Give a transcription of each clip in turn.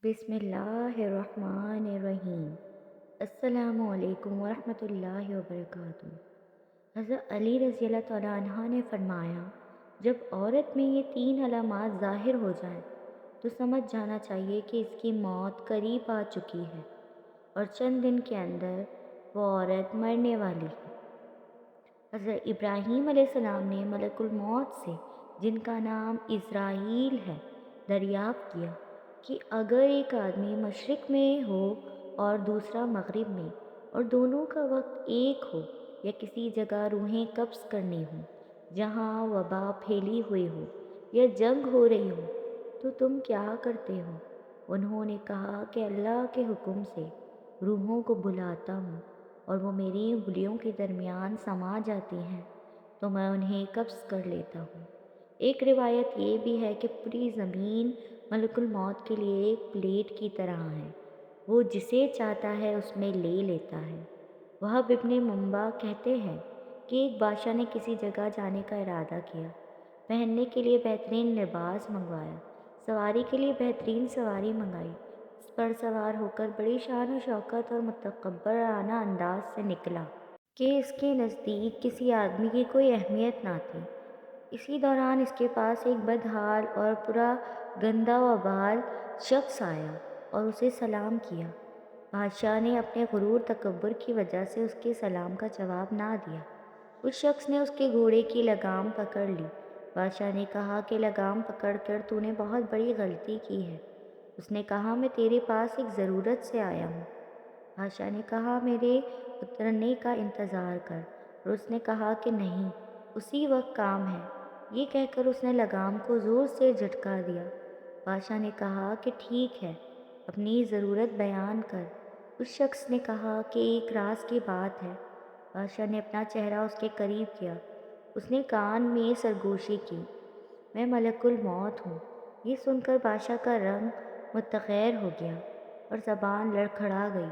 بسم اللہ الرحمن الرحیم۔ السلام علیکم ورحمۃ اللہ وبرکاتہ۔ حضرت علی رضی اللہ تعالیٰ عنہ نے فرمایا، جب عورت میں یہ تین علامات ظاہر ہو جائیں تو سمجھ جانا چاہیے کہ اس کی موت قریب آ چکی ہے اور چند دن کے اندر وہ عورت مرنے والی ہے۔ حضرت ابراہیم علیہ السلام نے ملک الموت سے، جن کا نام اسرائیل ہے، دریافت کیا کہ اگر ایک آدمی مشرق میں ہو اور دوسرا مغرب میں، اور دونوں کا وقت ایک ہو، یا کسی جگہ روحیں قبض کرنی ہوں جہاں وبا پھیلی ہوئی ہو یا جنگ ہو رہی ہو، تو تم کیا کرتے ہو؟ انہوں نے کہا کہ اللہ کے حکم سے روحوں کو بلاتا ہوں اور وہ میری انگلیوں کے درمیان سما جاتی ہیں تو میں انہیں قبض کر لیتا ہوں۔ ایک روایت یہ بھی ہے کہ پوری زمین ملک الموت کے لیے ایک پلیٹ کی طرح ہے، وہ جسے چاہتا ہے اس میں لے لیتا ہے۔ وہب ابن منبع کہتے ہیں کہ ایک بادشاہ نے کسی جگہ جانے کا ارادہ کیا، پہننے کے لیے بہترین لباس منگوایا، سواری کے لیے بہترین سواری منگائی، اس پر سوار ہو کر بڑی شان و شوکت اور متکبرانہ انداز سے نکلا کہ اس کے نزدیک کسی آدمی کی کوئی اہمیت نہ تھی۔ اسی دوران اس کے پاس ایک بدحال اور پورا گندہ و بال شخص آیا اور اسے سلام کیا۔ بادشاہ نے اپنے غرور تکبر کی وجہ سے اس کے سلام کا جواب نہ دیا۔ اس شخص نے اس کے گھوڑے کی لگام پکڑ لی۔ بادشاہ نے کہا کہ لگام پکڑ کر تو نے بہت بڑی غلطی کی ہے۔ اس نے کہا میں تیرے پاس ایک ضرورت سے آیا ہوں۔ بادشاہ نے کہا میرے اترنے کا انتظار کر، اور اس نے کہا کہ نہیں، اسی وقت کام ہے۔ یہ کہہ کر اس نے لگام کو زور سے جھٹکا دیا۔ بادشاہ نے کہا کہ ٹھیک ہے، اپنی ضرورت بیان کر۔ اس شخص نے کہا کہ ایک راز کی بات ہے۔ بادشاہ نے اپنا چہرہ اس کے قریب کیا۔ اس نے کان میں سرگوشی کی، میں ملک الموت ہوں۔ یہ سن کر بادشاہ کا رنگ متغیر ہو گیا اور زبان لڑکھڑا گئی۔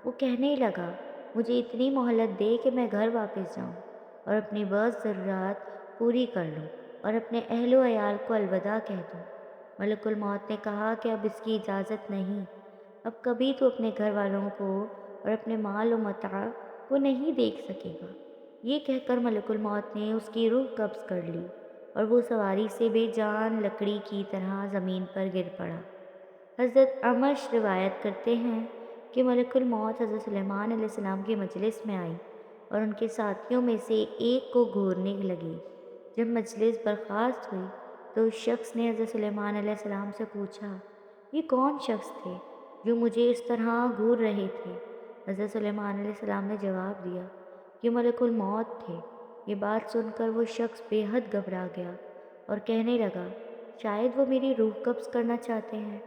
وہ کہنے لگا، مجھے اتنی مہلت دے کہ میں گھر واپس جاؤں اور اپنی بعض ضروریات پوری کر لوں اور اپنے اہل و عیال کو الوداع کہہ دوں۔ ملک الموت نے کہا کہ اب اس کی اجازت نہیں، اب کبھی تو اپنے گھر والوں کو اور اپنے مال و متاع کو نہیں دیکھ سکے گا۔ یہ کہہ کر ملک الموت نے اس کی روح قبض کر لی اور وہ سواری سے بے جان لکڑی کی طرح زمین پر گر پڑا۔ حضرت عمش روایت کرتے ہیں کہ ملک الموت حضرت سلیمان علیہ السلام کی مجلس میں آئی اور ان کے ساتھیوں میں سے ایک کو گھورنے لگی۔ جب مجلس برخاست ہوئی تو اس شخص نے حضرت سلیمان علیہ السلام سے پوچھا، یہ کون شخص تھے جو مجھے اس طرح گھور رہے تھے؟ حضرت سلیمان علیہ السلام نے جواب دیا، یہ ملک الموت تھے۔ یہ بات سن کر وہ شخص بے حد گھبرا گیا اور کہنے لگا، شاید وہ میری روح قبض کرنا چاہتے ہیں۔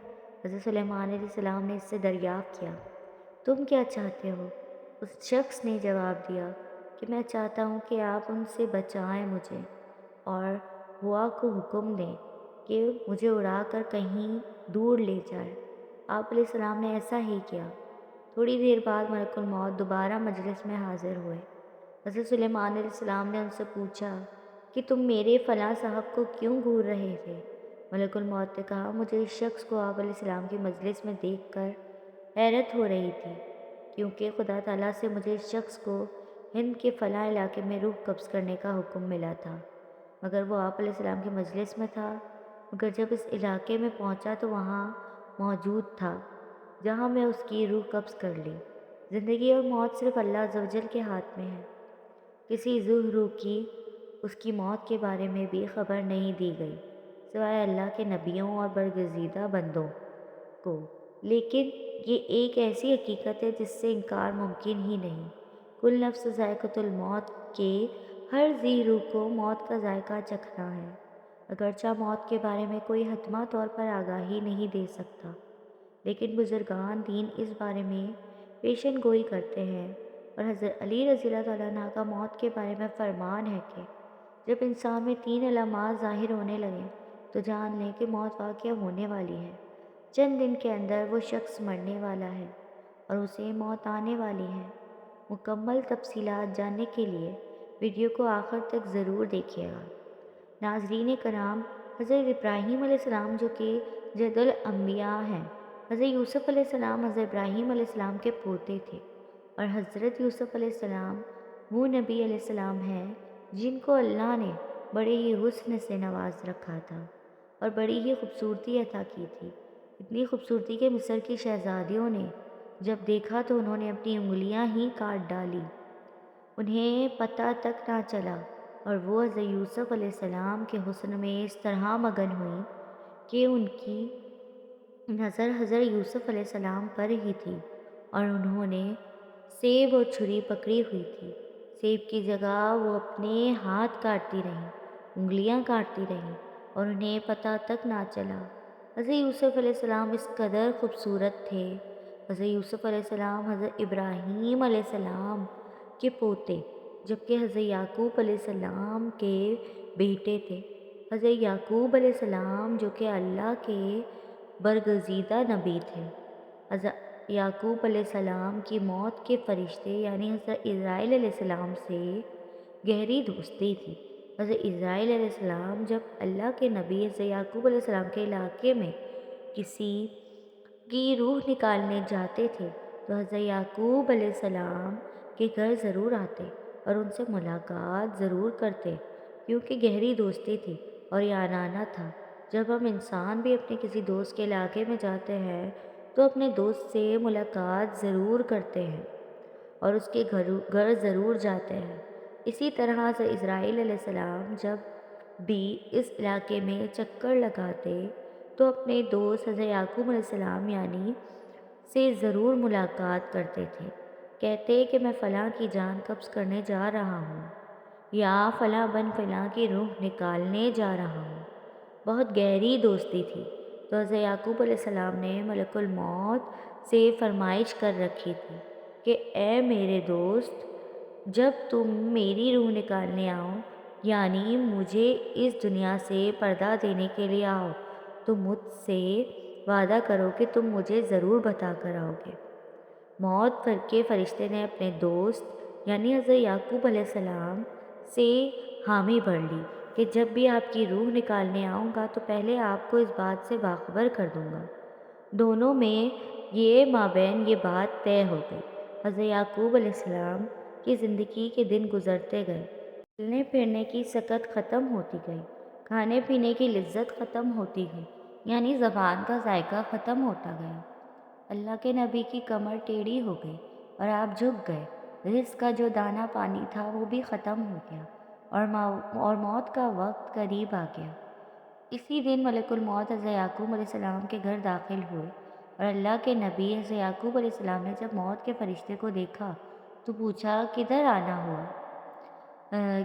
حضرت سلیمان علیہ السلام نے اس سے دریافت کیا، تم کیا چاہتے ہو؟ اس شخص نے جواب دیا کہ میں چاہتا ہوں کہ آپ ان سے بچائیں مجھے، اور ہوا کو حکم دیں کہ مجھے اڑا کر کہیں دور لے جائے۔ آپ علیہ السلام نے ایسا ہی کیا۔ تھوڑی دیر بعد ملک الموت دوبارہ مجلس میں حاضر ہوئے۔ حضرت سلیمان علیہ السلام نے ان سے پوچھا کہ تم میرے فلاں صاحب کو کیوں گھور رہے تھے؟ ملک الموت نے کہا، مجھے اس شخص کو آپ علیہ السلام کی مجلس میں دیکھ کر حیرت ہو رہی تھی، کیونکہ خدا تعالیٰ سے مجھے اس شخص کو ہند کے فلاں علاقے میں روح قبض کرنے کا حکم ملا تھا، مگر وہ آپ علیہ السلام کی مجلس میں تھا۔ مگر جب اس علاقے میں پہنچا تو وہاں موجود تھا جہاں میں اس کی روح قبض کر لی۔ زندگی اور موت صرف اللہ عز و جل کے ہاتھ میں ہے۔ کسی ذو روح کی اس کی موت کے بارے میں بھی خبر نہیں دی گئی سوائے اللہ کے نبیوں اور برگزیدہ بندوں کو، لیکن یہ ایک ایسی حقیقت ہے جس سے انکار ممکن ہی نہیں۔ کل نفس ذائقۃ الموت کے ہر ذی روح کو موت کا ذائقہ چکھنا ہے، اگرچہ موت کے بارے میں کوئی حتمی طور پر آگاہی نہیں دے سکتا، لیکن بزرگان دین اس بارے میں پیشن گوئی کرتے ہیں، اور حضرت علی رضی اللہ تعالیٰ عنہ کا موت کے بارے میں فرمان ہے کہ جب انسان میں تین علامات ظاہر ہونے لگیں تو جان لیں کہ موت واقع ہونے والی ہے۔ چند دن کے اندر وہ شخص مرنے والا ہے اور اسے موت آنے والی ہے۔ مکمل تفصیلات جاننے کے لیے ویڈیو کو آخر تک ضرور دیکھیے گا۔ ناظرین کرام، حضرت ابراہیم علیہ السلام جو کہ جد الانبیاء ہیں، حضرت یوسف علیہ السلام حضرت ابراہیم علیہ السلام کے پوتے تھے، اور حضرت یوسف علیہ السلام وہ نبی علیہ السلام ہیں جن کو اللہ نے بڑے ہی حسن سے نواز رکھا تھا اور بڑی ہی خوبصورتی عطا کی تھی۔ اتنی خوبصورتی کہ مصر کی شہزادیوں نے جب دیکھا تو انہوں نے اپنی انگلیاں ہی کاٹ ڈالی، انہیں پتہ تک نہ چلا، اور وہ حضرت یوسف علیہ السلام کے حسن میں اس طرح مگن ہوئیں کہ ان کی نظر حضرت یوسف علیہ السلام پر ہی تھی، اور انہوں نے سیب اور چھری پکڑی ہوئی تھی۔ سیب کی جگہ وہ اپنے ہاتھ کاٹتی رہیں، انگلیاں کاٹتی رہیں، اور انہیں پتہ تک نہ چلا۔ حضرت یوسف علیہ السلام اس قدر خوبصورت تھے۔ حضرت یوسف علیہ السلام حضرت ابراہیم علیہ السلام کے پوتے، جبکہ حضرت یعقوب علیہ السلام کے بیٹے تھے۔ حضرت یعقوب علیہ السلام جو کہ اللہ کے برگزیدہ نبی تھے۔ حضرت یعقوب علیہ السلام کی موت کے فرشتے یعنی حضرت اسرائیل علیہ السلام سے گہری دوستی تھی۔ حضرت اسرائیل علیہ السلام جب اللہ کے نبی حضرت یعقوب علیہ السلام کے علاقے میں کسی کی روح نکالنے جاتے تھے تو حضرت یعقوب علیہ السلام کے گھر ضرور آتے اور ان سے ملاقات ضرور کرتے، کیونکہ گہری دوستی تھی اور یہ آنانا تھا۔ جب ہم انسان بھی اپنے کسی دوست کے علاقے میں جاتے ہیں تو اپنے دوست سے ملاقات ضرور کرتے ہیں اور اس کے گھر ضرور جاتے ہیں۔ اسی طرح حضرت اسرائیل علیہ السلام جب بھی اس علاقے میں چکر لگاتے تو اپنے دوست حضرت یعقوب علیہ السلام یعنی سے ضرور ملاقات کرتے تھے۔ کہتے کہ میں فلاں کی جان قبض کرنے جا رہا ہوں یا فلاں بن فلاں کی روح نکالنے جا رہا ہوں۔ بہت گہری دوستی تھی، تو حضرت یعقوب علیہ السلام نے ملک الموت سے فرمائش کر رکھی تھی کہ اے میرے دوست، جب تم میری روح نکالنے آؤ یعنی مجھے اس دنیا سے پردہ دینے کے لیے آؤ تو مجھ سے وعدہ کرو کہ تم مجھے ضرور بتا کر آؤ گے۔ موت کے فرشتے نے اپنے دوست یعنی حضرت یعقوب علیہ السلام سے حامی بھر لی کہ جب بھی آپ کی روح نکالنے آؤں گا تو پہلے آپ کو اس بات سے باخبر کر دوں گا۔ دونوں میں یہ مابین یہ بات طے ہو گئی۔ حضرت یعقوب علیہ السلام کی زندگی کے دن گزرتے گئے، چلنے پھرنے کی سکت ختم ہوتی گئی، کھانے پینے کی لذت ختم ہوتی گئی، یعنی زبان کا ذائقہ ختم ہوتا گیا۔ اللہ کے نبی کی کمر ٹیڑھی ہو گئی اور آپ جھک گئے، رزق کا جو دانہ پانی تھا وہ بھی ختم ہو گیا اور موت کا وقت قریب آ گیا۔ اسی دن ملک الموت حضرت یعقوب علیہ السلام کے گھر داخل ہوئے، اور اللہ کے نبی حضرت یعقوب علیہ السلام نے جب موت کے فرشتے کو دیکھا تو پوچھا کدھر آنا ہوا؟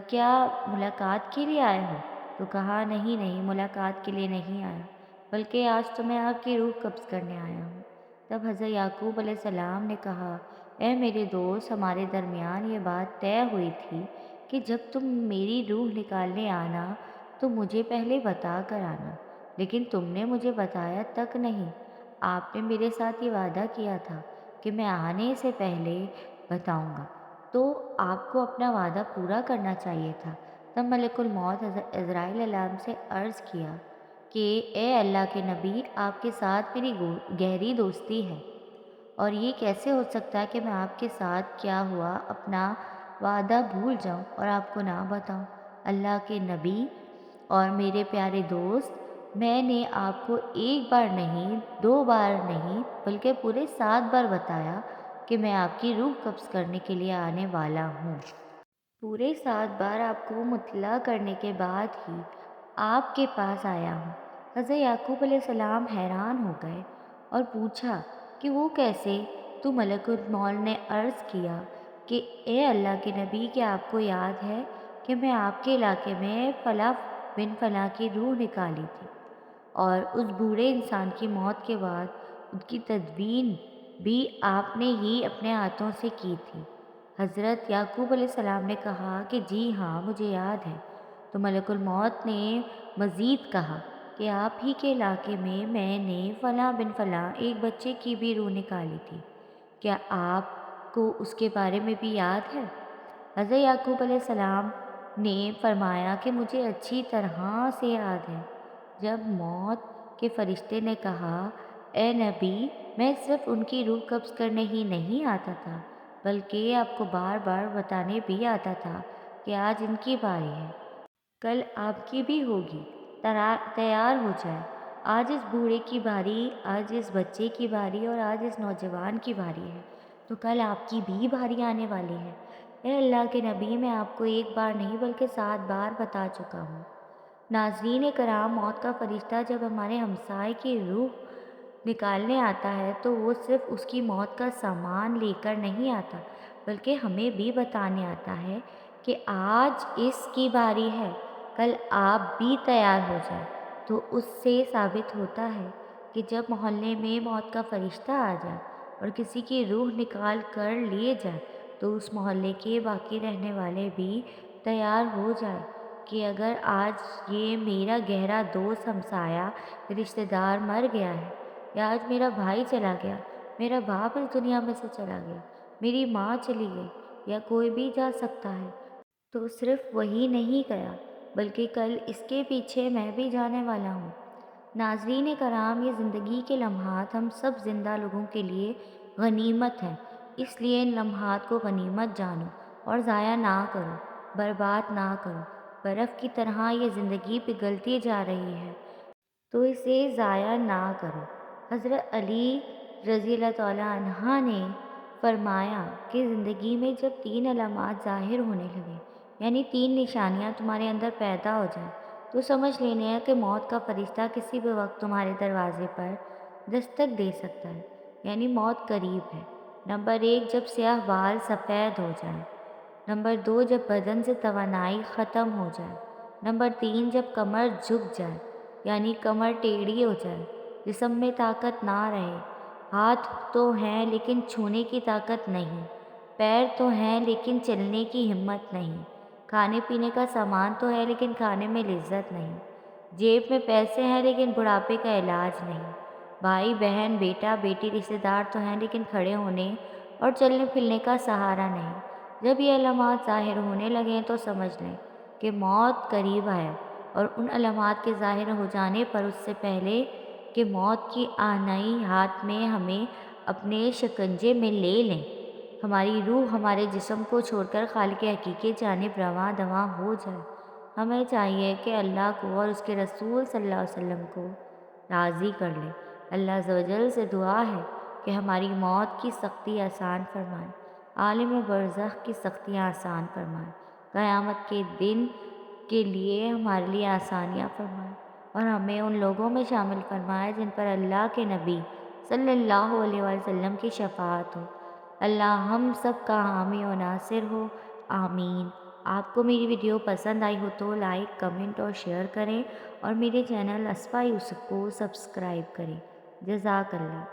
کیا ملاقات کے لیے آئے ہو؟ تو کہا نہیں ملاقات کے لیے نہیں آیا، بلکہ آج تو میں آپ کی روح قبض کرنے آیا ہوں۔ تب حضرت یعقوب علیہ السلام نے کہا اے میرے دوست، ہمارے درمیان یہ بات طے ہوئی تھی کہ جب تم میری روح نکالنے آنا تو مجھے پہلے بتا کر آنا، لیکن تم نے مجھے بتایا تک نہیں۔ آپ نے میرے ساتھ یہ وعدہ کیا تھا کہ میں آنے سے پہلے بتاؤں گا، تو آپ کو اپنا وعدہ پورا کرنا چاہیے تھا۔ تب ملک الموت حضرت عزرائیل علیہ السلام سے عرض کیا کہ اے اللہ کے نبی، آپ کے ساتھ میری گہری دوستی ہے، اور یہ کیسے ہو سکتا ہے کہ میں آپ کے ساتھ کیا ہوا اپنا وعدہ بھول جاؤں اور آپ کو نہ بتاؤں؟ اللہ کے نبی اور میرے پیارے دوست، میں نے آپ کو ایک بار نہیں، دو بار نہیں، بلکہ پورے 7 بار بتایا کہ میں آپ کی روح قبض کرنے کے لیے آنے والا ہوں۔ پورے 7 بار آپ کو مطلع کرنے کے بعد ہی آپ کے پاس آیا ہوں۔ حضرت یعقوب علیہ السلام حیران ہو گئے اور پوچھا کہ وہ کیسے؟ تو ملک الموت نے عرض کیا کہ اے اللہ کے نبی، کیا آپ کو یاد ہے کہ میں آپ کے علاقے میں فلاں بن فلاں کی روح نکالی تھی، اور اس بوڑھے انسان کی موت کے بعد ان کی تدفین بھی آپ نے ہی اپنے ہاتھوں سے کی تھی؟ حضرت یعقوب علیہ السلام نے کہا کہ جی ہاں، مجھے یاد ہے۔ تو ملک الموت نے مزید کہا کہ آپ ہی کے علاقے میں نے فلاں بن فلاں ایک بچے کی بھی روح نکالی تھی، کیا آپ کو اس کے بارے میں بھی یاد ہے؟ حضرت یعقوب علیہ السلام نے فرمایا کہ مجھے اچھی طرح سے یاد ہے۔ جب موت کے فرشتے نے کہا اے نبی، میں صرف ان کی روح قبض کرنے ہی نہیں آتا تھا بلکہ آپ کو بار بار بتانے بھی آتا تھا کہ آج ان کی باری ہے، کل آپ کی بھی ہوگی، تیار ہو جائے۔ آج اس بوڑھے کی باری، آج اس بچے کی باری اور آج اس نوجوان کی باری ہے، تو کل آپ کی بھی باری آنے والی ہے۔ اے اللہ کے نبی، میں آپ کو ایک بار نہیں بلکہ 7 بار بتا چکا ہوں۔ ناظرین کرام، موت کا فرشتہ جب ہمارے ہمسائے کی روح نکالنے آتا ہے تو وہ صرف اس کی موت کا سامان لے کر نہیں آتا بلکہ ہمیں بھی بتانے آتا ہے کہ آج اس کی باری ہے، کل آپ بھی تیار ہو جائیں۔ تو اس سے ثابت ہوتا ہے کہ جب محلے میں موت کا فرشتہ آ جائے اور کسی کی روح نکال کر لیے جائے تو اس محلے کے باقی رہنے والے بھی تیار ہو جائیں کہ اگر آج یہ میرا گہرا دوست، ہمسایہ، رشتہ دار مر گیا ہے، یا آج میرا بھائی چلا گیا، میرا باپ اس دنیا میں سے چلا گیا، میری ماں چلی گئی، یا کوئی بھی جا سکتا ہے، تو صرف وہی نہیں گیا بلکہ کل اس کے پیچھے میں بھی جانے والا ہوں۔ ناظرین کرام، یہ زندگی کے لمحات ہم سب زندہ لوگوں کے لیے غنیمت ہیں، اس لیے ان لمحات کو غنیمت جانو اور ضائع نہ کرو، برباد نہ کرو۔ برف کی طرح یہ زندگی پگھلتی جا رہی ہے تو اسے ضائع نہ کرو۔ حضرت علی رضی اللہ تعالیٰ عنہ نے فرمایا کہ زندگی میں جب 3 علامات ظاہر ہونے لگے، یعنی 3 نشانیاں تمہارے اندر پیدا ہو جائیں، تو سمجھ لینا ہے کہ موت کا فرشتہ کسی بھی وقت تمہارے دروازے پر دستک دے سکتا ہے، یعنی موت قریب ہے۔ نمبر 1، جب سیاہ بال سفید ہو جائیں۔ نمبر 2، جب بدن سے توانائی ختم ہو جائے۔ نمبر 3، جب کمر جھک جائے، یعنی کمر ٹیڑھی ہو جائے، جسم میں طاقت نہ رہے، ہاتھ تو ہیں لیکن چھونے کی طاقت نہیں، پیر تو ہیں لیکن چلنے کی ہمت نہیں، کھانے پینے کا سامان تو ہے لیکن کھانے میں لذت نہیں، جیب میں پیسے ہیں لیکن بڑھاپے کا علاج نہیں، بھائی بہن بیٹا بیٹی رشتہ دار تو ہیں لیکن کھڑے ہونے اور چلنے پھرنے کا سہارا نہیں۔ جب یہ علامات ظاہر ہونے لگیں تو سمجھ لیں کہ موت قریب ہے، اور ان علامات کے ظاہر ہو جانے پر اس سے پہلے کہ موت کی آہنائی ہاتھ میں ہمیں اپنے شکنجے میں لے لیں، ہماری روح ہمارے جسم کو چھوڑ کر خالق حقیقی جانب رواں دواں ہو جائے، ہمیں چاہیے کہ اللہ کو اور اس کے رسول صلی اللہ علیہ وسلم کو راضی کر لیں۔ اللہ عز و جل سے دعا ہے کہ ہماری موت کی سختی آسان فرمائے، عالم برزخ کی سختیاں آسان فرمائے، قیامت کے دن کے لیے ہمارے لیے آسانیاں فرمائے، اور ہمیں ان لوگوں میں شامل فرمائے جن پر اللہ کے نبی صلی اللہ علیہ وآلہ وسلم کی شفاعت ہو۔ اللہ ہم سب کا حامی و ناصر ہو، آمین۔ آپ کو میری ویڈیو پسند آئی ہو تو لائک، کمنٹ اور شیئر کریں، اور میرے چینل اسفا یوسف کو سبسکرائب کریں۔ جزاک اللہ۔